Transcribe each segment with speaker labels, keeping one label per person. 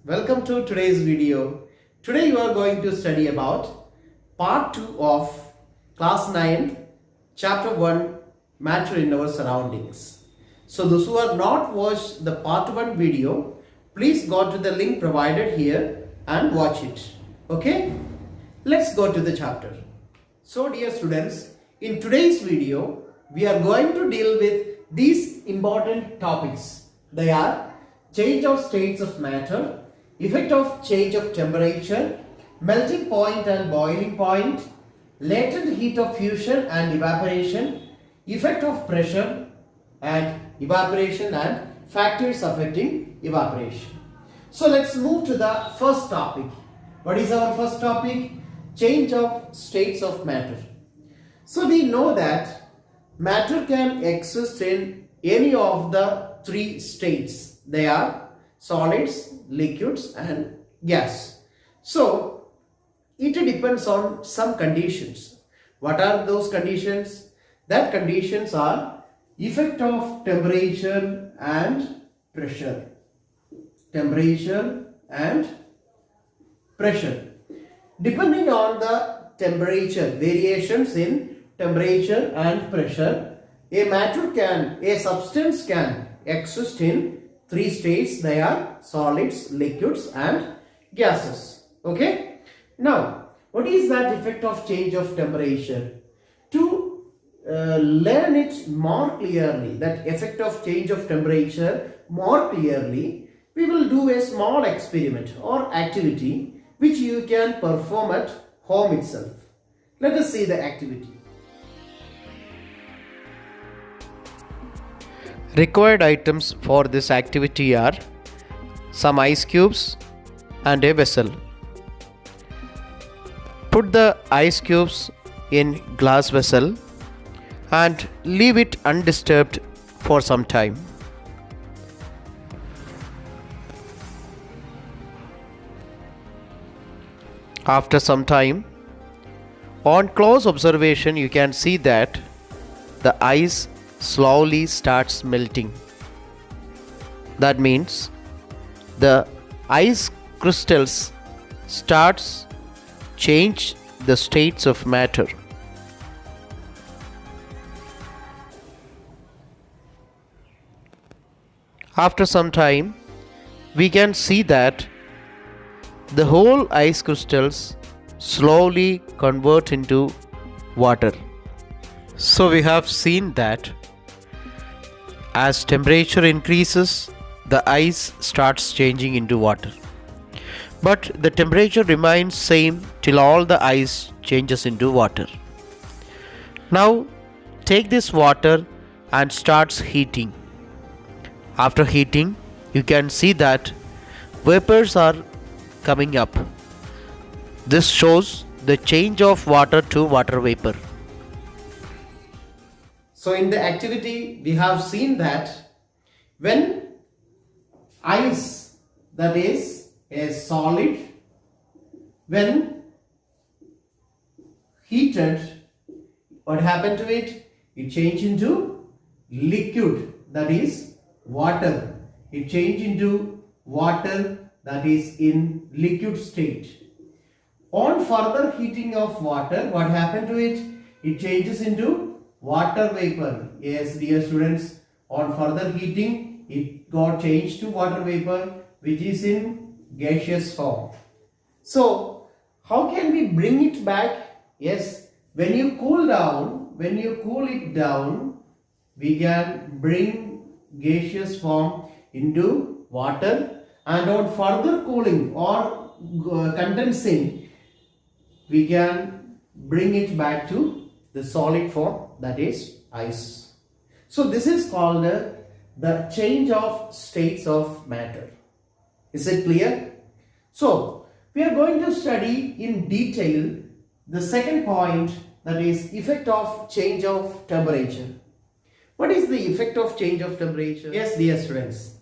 Speaker 1: welcome to today's video. Today you are going to study about part 2 of class 9 chapter 1 matter in our surroundings. So those who have not watched the part 1 video, please go to the link provided here and watch it. Okay, let's go to the chapter. So dear students, in today's video we are going to deal with these important topics. They are change of states of matter, effect of change of temperature, melting point and boiling point, latent heat of fusion and evaporation, effect of pressure and evaporation and factors affecting evaporation. So let's move to the first topic. What is our first topic? Change of states of matter. So we know that matter can exist in any of the three states. They are solids, liquids and gas. So it depends on some conditions. What are those conditions? That conditions are effect of temperature and pressure. Temperature and pressure. Depending on the temperature, variations in temperature and pressure, a substance can exist in three states. They are solids, liquids and gases. Okay. Now, what is that effect of change of temperature? To learn it more clearly, that effect of change of temperature more clearly, we will do a small experiment or activity which you can perform at home itself. Let us see the activity.
Speaker 2: Required items for this activity are some ice cubes and a vessel. Put the ice cubes in glass vessel and leave it undisturbed for some time. After some time, on close observation you can see that the ice slowly starts melting. That means the ice crystals starts change the states of matter. After some time, we can see that the whole ice crystals slowly convert into water. So we have seen that as temperature increases, the ice starts changing into water. But the temperature remains same till all the ice changes into water. Now take this water and starts heating. After heating, you can see that vapors are coming up. This shows the change of water to water vapor.
Speaker 1: So in the activity we have seen that when ice, that is a solid, when heated, what happened to it? It changed into liquid, that is water. It changed into water, that is in liquid state. On further heating of water, what happened to it? It changes into water vapor. Yes, dear students, on further heating, it got changed to water vapor, which is in gaseous form. So, how can we bring it back? Yes, when you cool it down, we can bring gaseous form into water, and on further cooling or condensing, we can bring it back to the solid form, that is ice. So this is called the change of states of matter. Is it clear? So we are going to study in detail the second point, that is effect of change of temperature. What is the effect of change of temperature? Yes, dear students,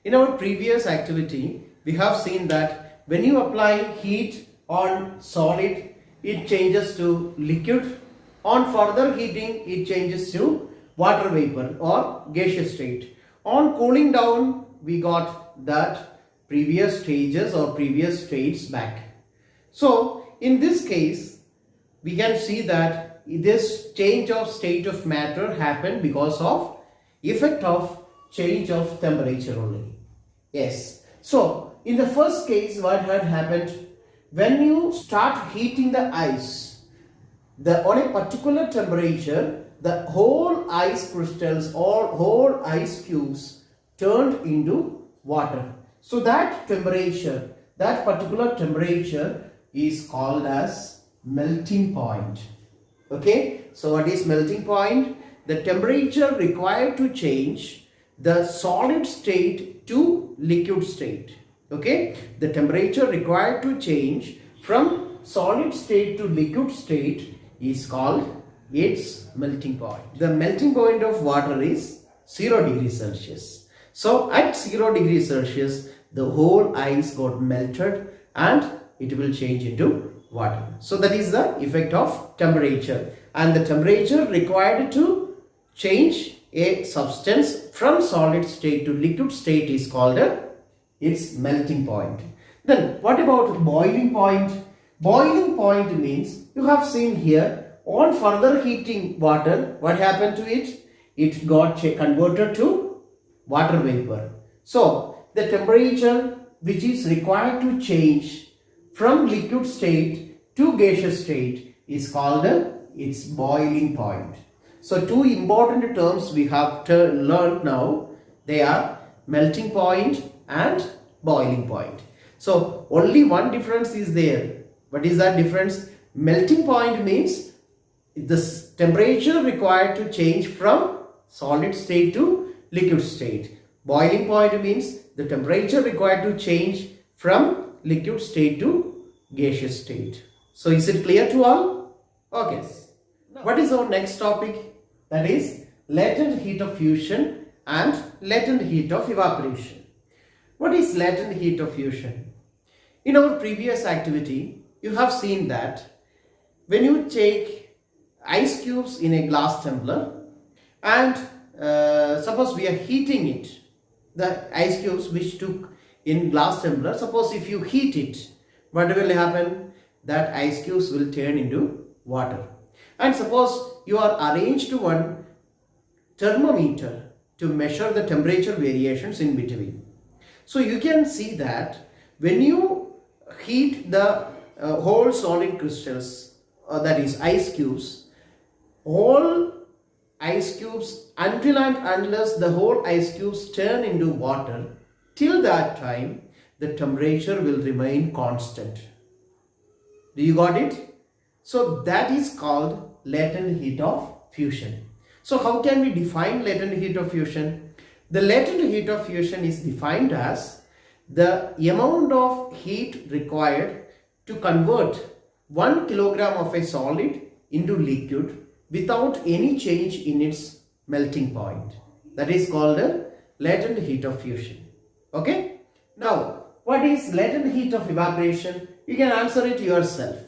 Speaker 1: in our previous activity we have seen that when you apply heat on solid, it changes to liquid. On further heating, it changes to water vapor or gaseous state. On cooling down, we got that previous stages or previous states back. So in this case, we can see that this change of state of matter happened because of effect of change of temperature only. Yes. So in the first case, what had happened, when you start heating the ice, on a particular temperature, the whole ice crystals or whole ice cubes turned into water. So that temperature, that particular temperature is called as melting point. Okay, so what is melting point? The temperature required to change the solid state to liquid state. Okay, the temperature required to change from solid state to liquid state is called its melting point. The melting point of water is 0 degrees Celsius. So at 0 degrees Celsius, the whole ice got melted and it will change into water. So that is the effect of temperature, and the temperature required to change a substance from solid state to liquid state is called its melting point. Then what about boiling point? Boiling point means, you have seen here, on further heating water, what happened to it? It got converted to water vapor. So the temperature which is required to change from liquid state to gaseous state is called its boiling point. So two important terms we have to learn now. They are melting point and boiling point. So only one difference is there. What is that difference? Melting point means the temperature required to change from solid state to liquid state. Boiling point means the temperature required to change from liquid state to gaseous state. So is it clear to all? Okay. What is our next topic? That is latent heat of fusion and latent heat of evaporation. What is latent heat of fusion? In our previous activity, you have seen that when you take ice cubes in a glass tumbler and suppose we are heating it, the ice cubes which took in glass tumbler, suppose if you heat it, what will happen? That ice cubes will turn into water. And suppose you are arranged to one thermometer to measure the temperature variations in between. So you can see that when you heat the whole solid crystals, that is ice cubes, all ice cubes, until and unless the whole ice cubes turn into water, till that time the temperature will remain constant. Do you got it? So that is called latent heat of fusion. So how can we define latent heat of fusion? The latent heat of fusion is defined as the amount of heat required to convert 1 kilogram of a solid into liquid without any change in its melting point. That is called a latent heat of fusion. Okay? Now, what is latent heat of evaporation? You can answer it yourself.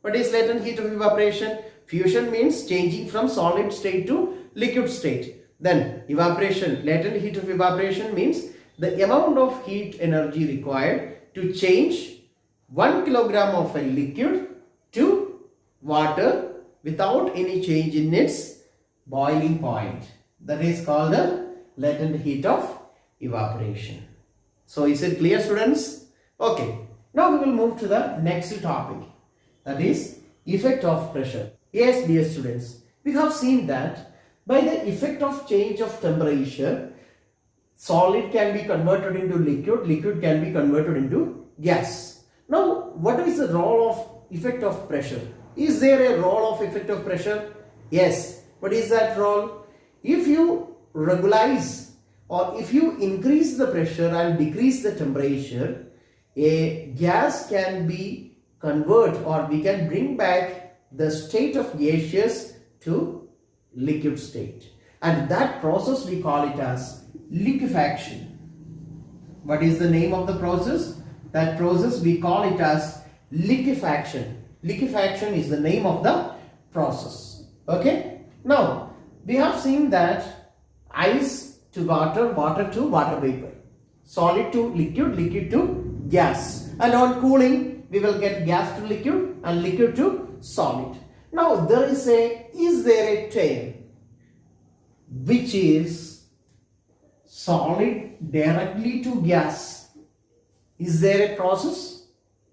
Speaker 1: What is latent heat of evaporation? Fusion means changing from solid state to liquid state. Then evaporation, latent heat of evaporation means the amount of heat energy required to change 1 kilogram of a liquid to water without any change in its boiling point. That is called the latent heat of evaporation. So is it clear, students? Okay. Now we will move to the next topic, that is effect of pressure. Yes, dear students, we have seen that by the effect of change of temperature, solid can be converted into liquid, liquid can be converted into gas. Now, what is the role of effect of pressure? Is there a role of effect of pressure? Yes. What is that role? If you regularize or if you increase the pressure and decrease the temperature, a gas can be converted, or we can bring back the state of gaseous to liquid state, and that process we call it as liquefaction. What is the name of the process? That process we call it as liquefaction. Liquefaction is the name of the process. Okay. Now we have seen that ice to water, water to water vapor. solid to liquid, liquid to gas. And on cooling, we will get gas to liquid and liquid to solid. Now is there a term which is solid directly to gas? Is there a process?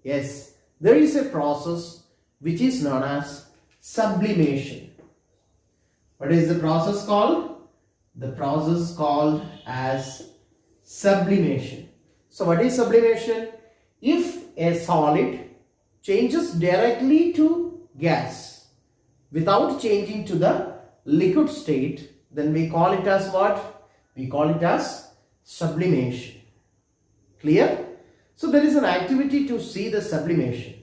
Speaker 1: Yes, there is a process which is known as sublimation. What is the process called? The process called as sublimation. So what is sublimation? If a solid changes directly to gas without changing to the liquid state, then we call it as what? We call it as sublimation. Clear? So there is an activity to see the sublimation.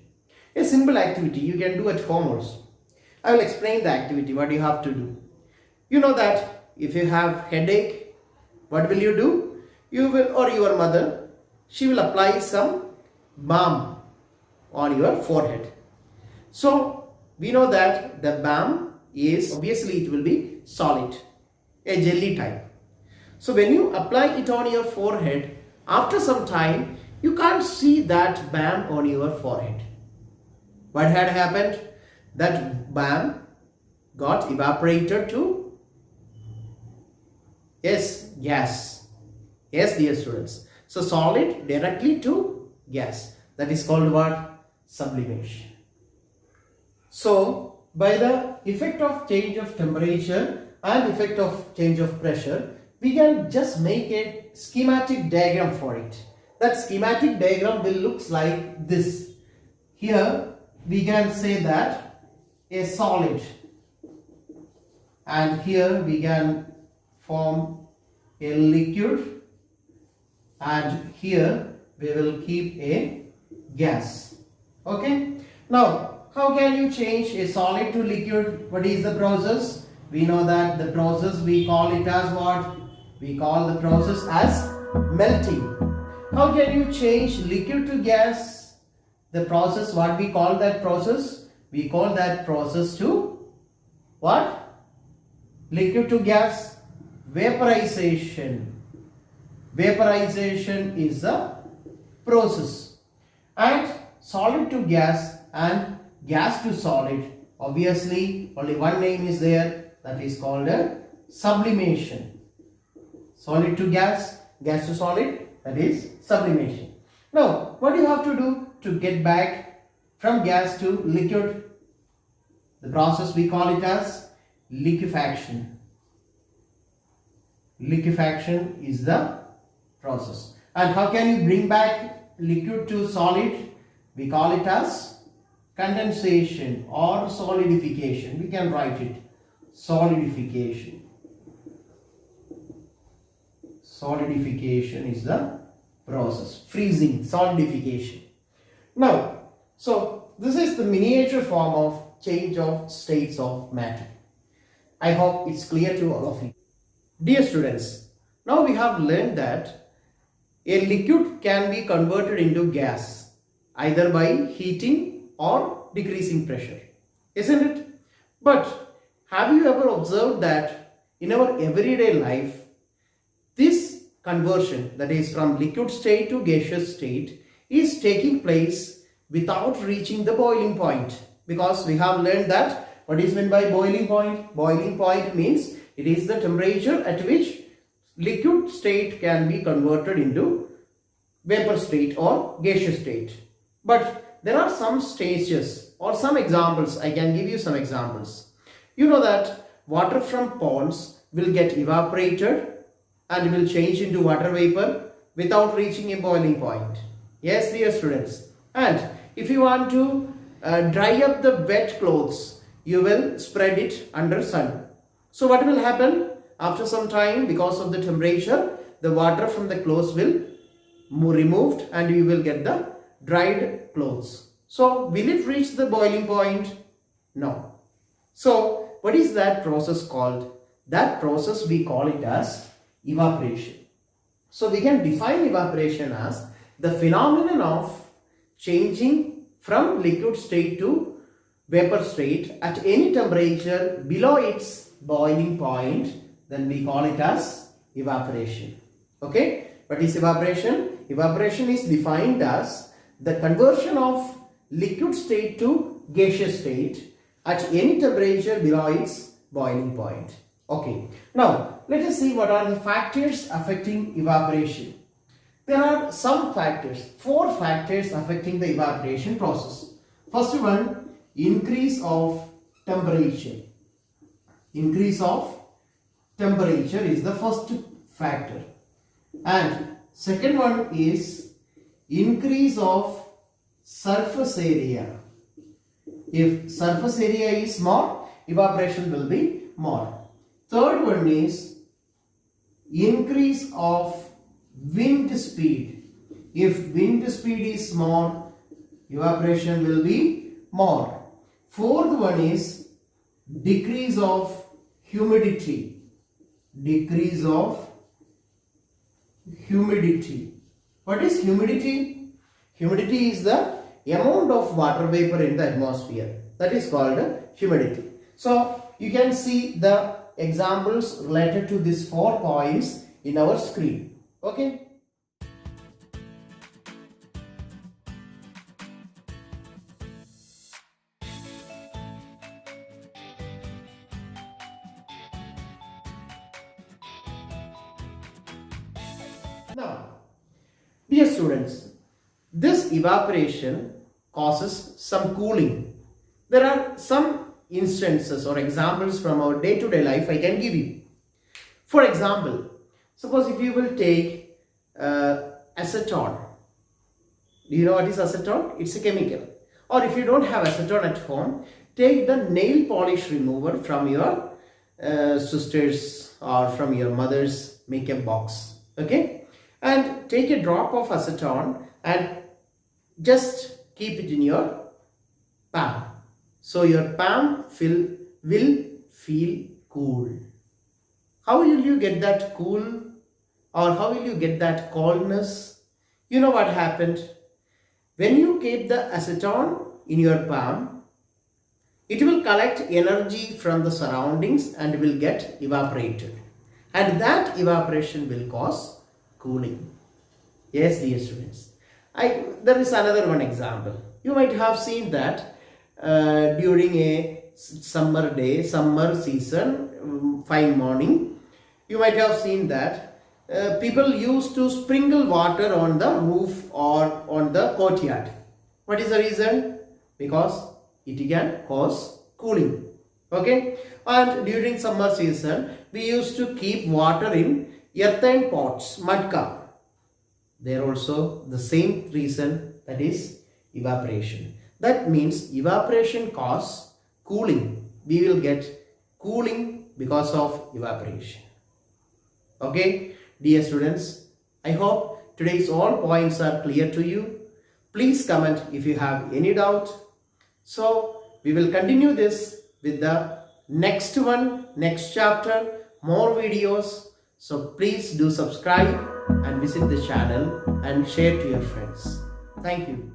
Speaker 1: A simple activity you can do at home also. I will explain the activity, what you have to do. You know that if you have headache, what will you do? You will, or your mother, she will apply some balm on your forehead. So we know that the balm is, obviously it will be solid, a jelly type. So when you apply it on your forehead, after some time you can't see that balm on your forehead. What had happened? That balm got evaporated to, yes, gas. Yes, dear students. So solid directly to gas. That is called what? Sublimation. So by the effect of change of temperature and effect of change of pressure, we can just make a schematic diagram for it. That schematic diagram will look like this. Here we can say that a solid, and here we can form a liquid, and here we will keep a gas. Okay. Now how can you change a solid to liquid? What is the process? We know that the process, we call it as what? We call the process as melting. How can you change liquid to gas? The process, what we call that process? We call that process to what? Liquid to gas? Vaporization. Vaporization is the process. And solid to gas and gas to solid, obviously only one name is there, that is called a sublimation. Solid to gas, gas to solid, that is sublimation. Now what you have to do to get back from gas to liquid? The process we call it as liquefaction. Liquefaction is the process. And how can you bring back liquid to solid? We call it as condensation or solidification. We can write it solidification. Solidification is the process. Freezing, solidification. Now, so this is the miniature form of change of states of matter. I hope it's clear to all of you. Dear students, now we have learned that a liquid can be converted into gas either by heating or decreasing pressure, isn't it? But have you ever observed that in our everyday life, this conversion, that is from liquid state to gaseous state, is taking place without reaching the boiling point? Because we have learned that what is meant by boiling point? Boiling point means it is the temperature at which liquid state can be converted into vapor state or gaseous state. But there are some stages or some examples. I can give you some examples. You know that water from ponds will get evaporated and will change into water vapor without reaching a boiling point. Yes, dear students. And if you want to dry up the wet clothes, you will spread it under sun. So what will happen? After some time, because of the temperature, the water from the clothes will be removed and you will get the dried clothes. So will it reach the boiling point? No. So what is that process called? That process we call it as evaporation. So we can define evaporation as the phenomenon of changing from liquid state to vapor state at any temperature below its boiling point. Then we call it as evaporation. Okay. What is evaporation? Evaporation is defined as the conversion of liquid state to gaseous state at any temperature below its boiling point. Okay, now let us see what are the factors affecting evaporation. There are some factors, 4 factors affecting the evaporation process. First one, increase of temperature. Increase of temperature is the first factor. And second one is increase of surface area. If surface area is more, evaporation will be more. Third one is increase of wind speed. If wind speed is more, evaporation will be more. Fourth one is decrease of humidity. Decrease of humidity. What is humidity? Humidity is the amount of water vapor in the atmosphere. That is called humidity. So you can see the examples related to these 4 points in our screen. Okay. Now, dear students, this evaporation causes some cooling. There are some instances or examples from our day-to-day life I can give you. For example, suppose if you will take acetone. Do you know what is acetone? It's a chemical. Or if you don't have acetone at home, take the nail polish remover from your sister's or from your mother's makeup box. Okay? And take a drop of acetone and just keep it in your palm. So your palm will feel cool. How will you get that cool, or how will you get that coldness? You know what happened? When you keep the acetone in your palm, it will collect energy from the surroundings and will get evaporated. And that evaporation will cause cooling. Yes, dear students. There is another one example. You might have seen that during a summer day, summer season, fine morning, you might have seen that people used to sprinkle water on the roof or on the courtyard. What is the reason? Because it can cause cooling. Okay? And during summer season, we used to keep water in earthen pots, mud cup. There also the same reason, that is evaporation. That means evaporation causes cooling. We will get cooling because of evaporation. Okay, dear students, I hope today's all points are clear to you. Please comment if you have any doubt. So we will continue this with the next one, next chapter, more videos. So please do subscribe and visit the channel and share to your friends. Thank you.